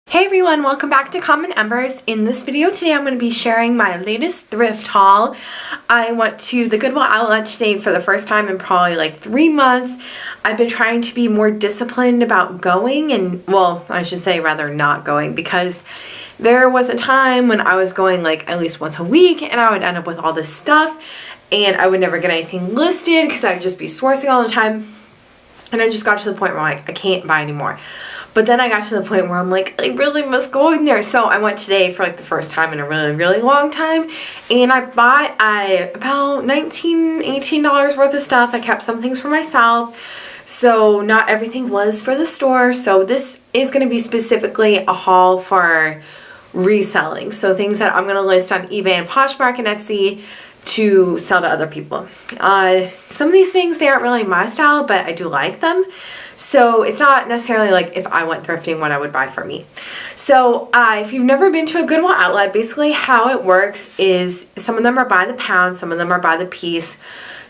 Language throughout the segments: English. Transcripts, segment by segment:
Hey everyone, welcome back to Common Embers. In this video today I'm going to be sharing my latest thrift haul. I went to the Goodwill outlet today for the first time in probably like 3 months. I've been trying to be more disciplined about going and, well, I should say rather not going, because there was a time when I was going like at least once a week and I would end up with all this stuff and I would never get anything listed because I would just be sourcing all the time. And I just got to the point where I'm like, I can't buy anymore. But then I got to the point where I'm like, I really miss going there. So I went today for like the first time in a really, really long time. And I bought about $19, $18 worth of stuff. I kept some things for myself. So not everything was for the store. So this is going to be specifically a haul for reselling. So things that I'm going to list on eBay and Poshmark and Etsy to sell to other people. Some of these things, they aren't really my style, but I do like them. So it's not necessarily like if I went thrifting what I would buy for me. So if you've never been to a Goodwill outlet, basically how it works is some of them are by the pound, some of them are by the piece.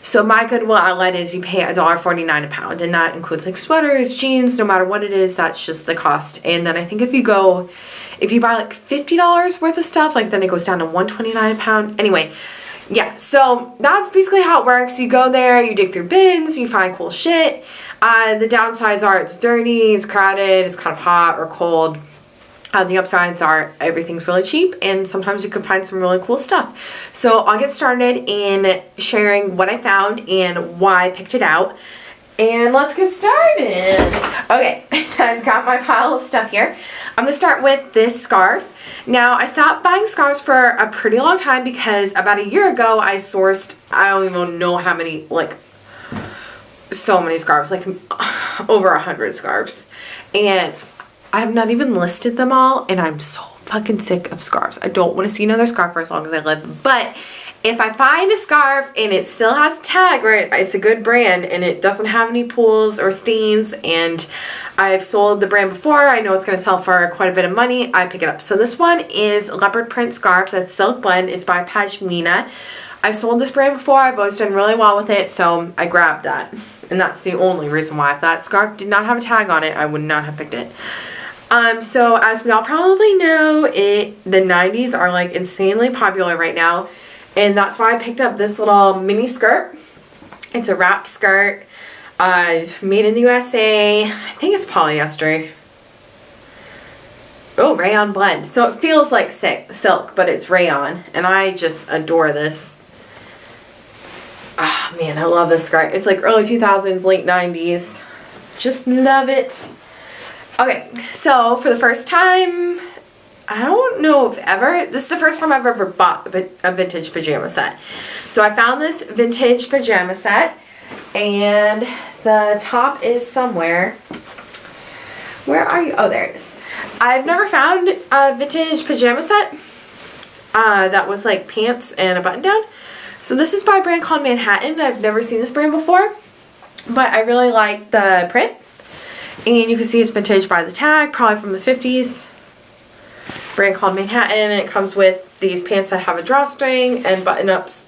So my Goodwill outlet is you pay $1.49 a pound, and that includes like sweaters, jeans, no matter what it is, that's just the cost. And then I think if you buy like $50 worth of stuff, like then it goes down to $1.29 a pound. Anyway, yeah, so that's basically how it works. You go there, you dig through bins, you find cool shit. The downsides are it's dirty, it's crowded, it's kind of hot or cold. The upsides are everything's really cheap and sometimes you can find some really cool stuff. So I'll get started in sharing what I found and why I picked it out. And let's get started. Okay, I've got my pile of stuff here. I'm going to start with this scarf. Now, I stopped buying scarves for a pretty long time because about a year ago I sourced, I don't even know how many, like so many scarves, like over 100 scarves. And I have not even listed them all and I'm so fucking sick of scarves. I don't want to see another scarf for as long as I live. But if I find a scarf and it still has a tag where it's a good brand and it doesn't have any pulls or stains and I've sold the brand before, I know it's going to sell for quite a bit of money, I pick it up. So this one is leopard print scarf that's silk blend. It's by Pashmina. I've sold this brand before. I've always done really well with it, so I grabbed that. And that's the only reason why. If that scarf did not have a tag on it, I would not have picked it. So as we all probably know, the 90s are like insanely popular right now. And that's why I picked up this little mini skirt. It's a wrap skirt, made in the USA. I think it's polyester. Oh, rayon blend. So it feels like silk, but it's rayon. And I just adore this. Ah, man, I love this skirt. It's like early 2000s, late 90s. Just love it. Okay, so for the first time, I don't know if ever, this is the first time I've ever bought a vintage pajama set. So I found this vintage pajama set and the top is somewhere. Where are you? Oh, there it is. I've never found a vintage pajama set that was like pants and a button down. So this is by a brand called Manhattan. I've never seen this brand before, but I really like the print. And you can see it's vintage by the tag, probably from the 50s. Brand called Manhattan, and it comes with these pants that have a drawstring and button-ups.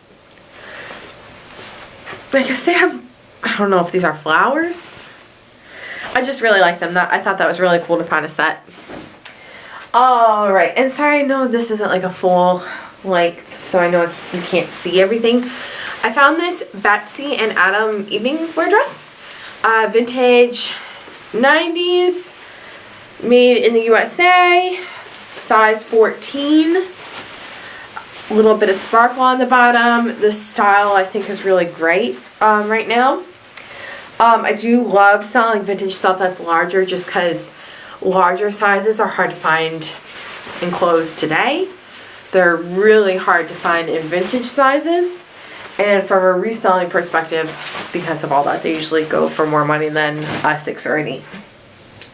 I guess they have, I don't know if these are flowers. I just really like them. I thought that was really cool to find a set. Alright, and sorry, I know this isn't like a full length, so I know you can't see everything. I found this Betsy and Adam evening wear dress. Vintage 90s, made in the USA. Size 14, a little bit of sparkle on the bottom. This style I think is really great right now. I do love selling vintage stuff that's larger just because larger sizes are hard to find in clothes today. They're really hard to find in vintage sizes, and from a reselling perspective, because of all that, they usually go for more money than a 6 or an 8.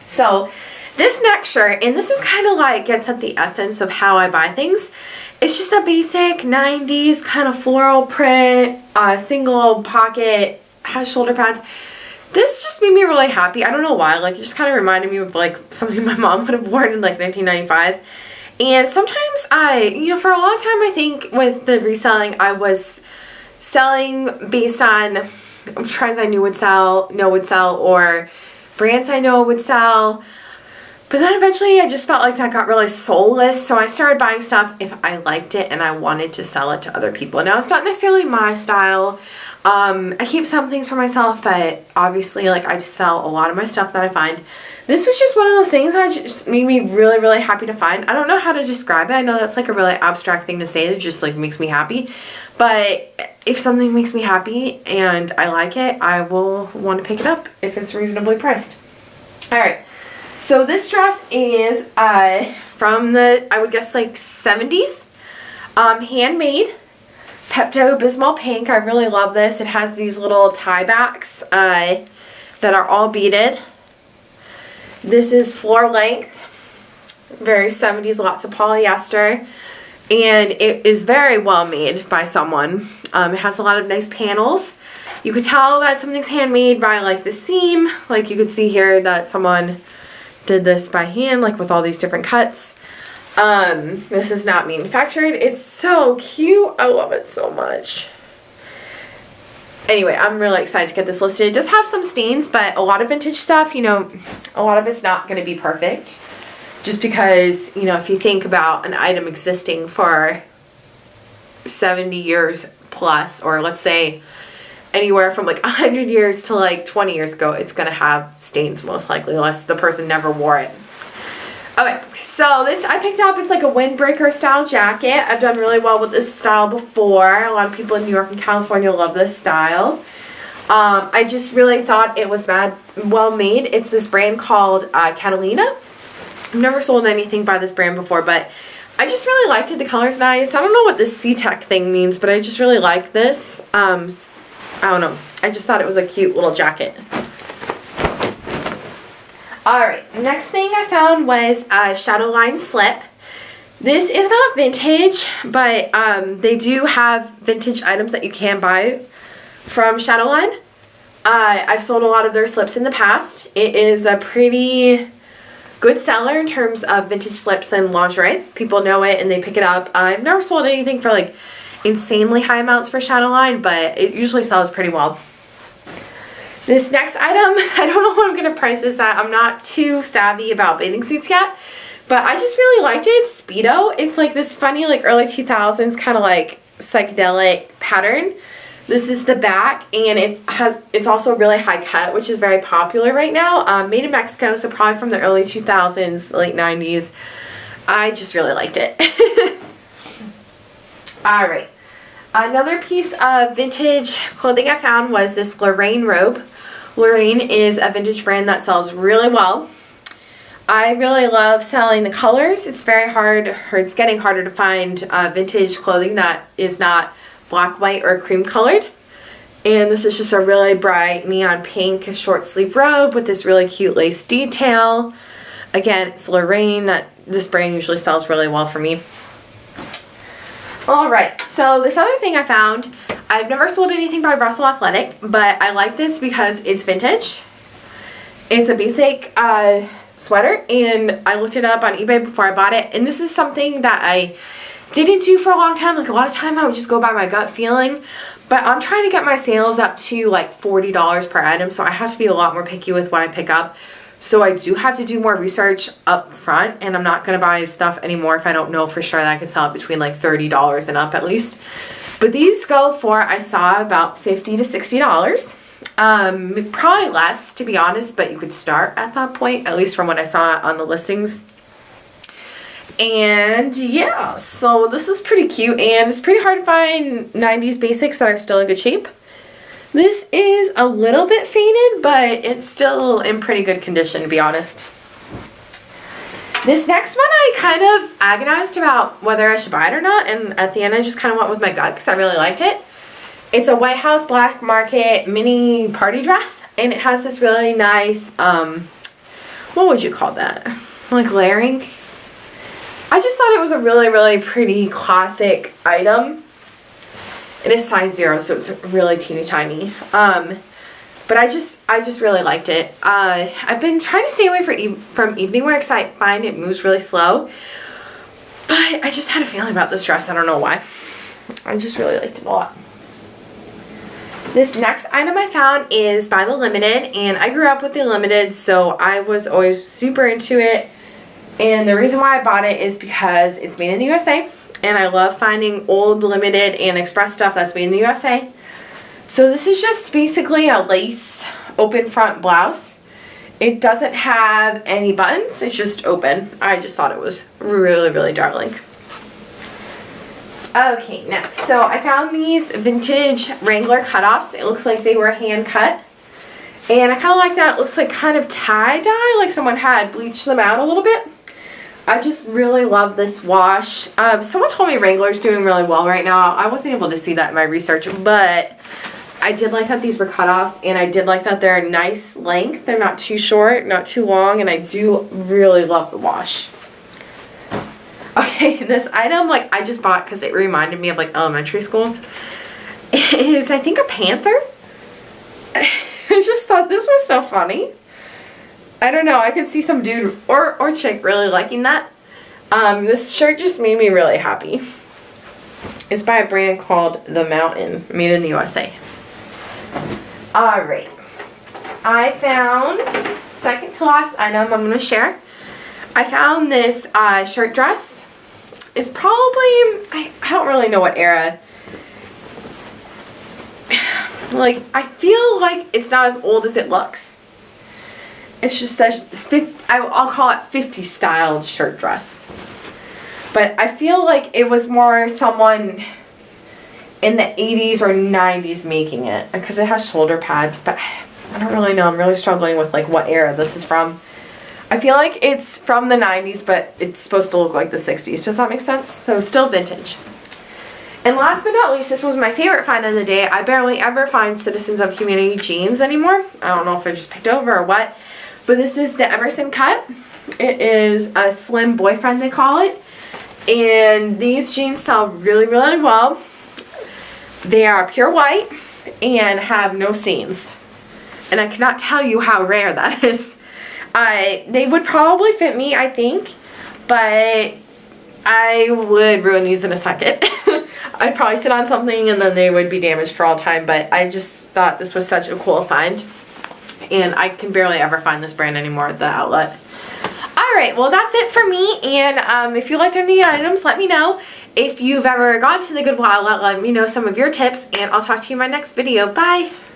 So this next shirt, and this is kind of like gets at the essence of how I buy things. It's just a basic 90s kind of floral print, single pocket, has shoulder pads. This just made me really happy. I don't know why. Like, it just kind of reminded me of like something my mom would have worn in like 1995. And sometimes for a long time, I think with the reselling, I was selling based on trends I knew would sell, or brands I know would sell. But then eventually I just felt like that got really soulless, so I started buying stuff if I liked it and I wanted to sell it to other people. Now, it's not necessarily my style. I keep some things for myself, but obviously, like, I sell a lot of my stuff that I find. This was just one of those things that just made me really, really happy to find. I don't know how to describe it. I know that's like a really abstract thing to say that just like makes me happy. But if something makes me happy and I like it, I will want to pick it up if it's reasonably priced. Alright, so this dress is from the, I would guess, like 70s. Handmade. Pepto-Bismol pink. I really love this. It has these little tie backs that are all beaded. This is floor length, very 70s, lots of polyester, and it is very well made by someone. It has a lot of nice panels. You could tell that something's handmade by like the seam, like you could see here that someone did this by hand, like with all these different cuts. This is not manufactured. It's so cute. I love it so much. Anyway, I'm really excited to get this listed. It does have some stains, but a lot of vintage stuff, you know, a lot of it's not going to be perfect. Just because, you know, if you think about an item existing for 70 years plus, or let's say anywhere from like 100 years to like 20 years ago, it's going to have stains most likely, unless the person never wore it. Okay, so this I picked up. It's like a windbreaker style jacket. I've done really well with this style before. A lot of people in New York and California love this style. I just really thought it was well made. It's this brand called Catalina. I've never sold anything by this brand before, but I just really liked it. The color's nice. I don't know what this C-Tech thing means, but I just really like this. I don't know. I just thought it was a cute little jacket. Alright, next thing I found was a Shadowline slip. This is not vintage, but they do have vintage items that you can buy from Shadowline. I've sold a lot of their slips in the past. It is a pretty good seller in terms of vintage slips and lingerie. People know it and they pick it up. I've never sold anything for like insanely high amounts for Shadowline, but it usually sells pretty well. This next item, I don't know what I'm going to price this at. I'm not too savvy about bathing suits yet, but I just really liked it. It's Speedo. It's like this funny like early 2000s kind of like psychedelic pattern. This is the back, and it's also a really high cut, which is very popular right now. Made in Mexico, so probably from the early 2000s, late 90s. I just really liked it. Alright. Another piece of vintage clothing I found was this Lorraine robe. Lorraine is a vintage brand that sells really well. I really love selling the colors. It's very hard, or it's getting harder to find vintage clothing that is not black, white, or cream colored. And this is just a really bright neon pink short sleeve robe with this really cute lace detail. Again, it's Lorraine. This brand usually sells really well for me. Alright, so this other thing I found, I've never sold anything by Russell Athletic, but I like this because it's vintage. It's a basic sweater, and I looked it up on eBay before I bought it, and this is something that I didn't do for a long time. Like a lot of time I would just go by my gut feeling, but I'm trying to get my sales up to like $40 per item, so I have to be a lot more picky with what I pick up. So I do have to do more research up front, and I'm not going to buy stuff anymore if I don't know for sure that I can sell it between like $30 and up at least. But these go for, I saw, about $50 to $60. Probably less, to be honest, but you could start at that point, at least from what I saw on the listings. And yeah, so this is pretty cute, and it's pretty hard to find 90s basics that are still in good shape. This is a little bit faded, but it's still in pretty good condition, to be honest. This next one I kind of agonized about whether I should buy it or not, and at the end I just kind of went with my gut because I really liked it. It's a White House Black Market mini party dress, and it has this really nice, what would you call that? Like layering? I just thought it was a really, really pretty classic item. It is size 0, so it's really teeny tiny. But I just really liked it. I've been trying to stay away from evening wear because I find it moves really slow. But I just had a feeling about this dress. I don't know why. I just really liked it a lot. This next item I found is by the Limited, and I grew up with the Limited, so I was always super into it. And the reason why I bought it is because it's made in the USA. And I love finding old, limited, and express stuff that's made in the USA. So this is just basically a lace open front blouse. It doesn't have any buttons. It's just open. I just thought it was really, really darling. Okay, next. So I found these vintage Wrangler cutoffs. It looks like they were hand cut. And I kind of like that. It looks like kind of tie-dye, like someone had bleached them out a little bit. I just really love this wash. Someone told me Wrangler's doing really well right now. I wasn't able to see that in my research, but I did like that these were cutoffs, and I did like that they're a nice length. They're not too short, not too long, and I do really love the wash. Okay, this item, like, I just bought because it reminded me of, like, elementary school. It is, I think, a panther. I just thought this was so funny. I don't know, I could see some dude or chick really liking that. This shirt just made me really happy. It's by a brand called The Mountain, made in the USA. Alright. I found, second to last item I'm going to share. I found this shirt dress. It's probably, I don't really know what era. Like, I feel like it's not as old as it looks. It's just I'll call it 50s styled shirt dress. But I feel like it was more someone in the 80s or 90s making it, because it has shoulder pads, but I don't really know. I'm really struggling with like what era this is from. I feel like it's from the 90s, but it's supposed to look like the 60s. Does that make sense? So still vintage. And last but not least, this was my favorite find of the day. I barely ever find Citizens of Humanity jeans anymore. I don't know if they're just picked over or what. But this is the Emerson cut. It is a slim boyfriend, they call it. And these jeans sell really, really well. They are pure white and have no stains. And I cannot tell you how rare that is. They would probably fit me, I think. But I would ruin these in a second. I'd probably sit on something and then they would be damaged for all time. But I just thought this was such a cool find. And I can barely ever find this brand anymore at the outlet. Alright, well that's it for me. And if you liked any items, let me know. If you've ever gone to the Goodwill outlet, let me know some of your tips. And I'll talk to you in my next video. Bye!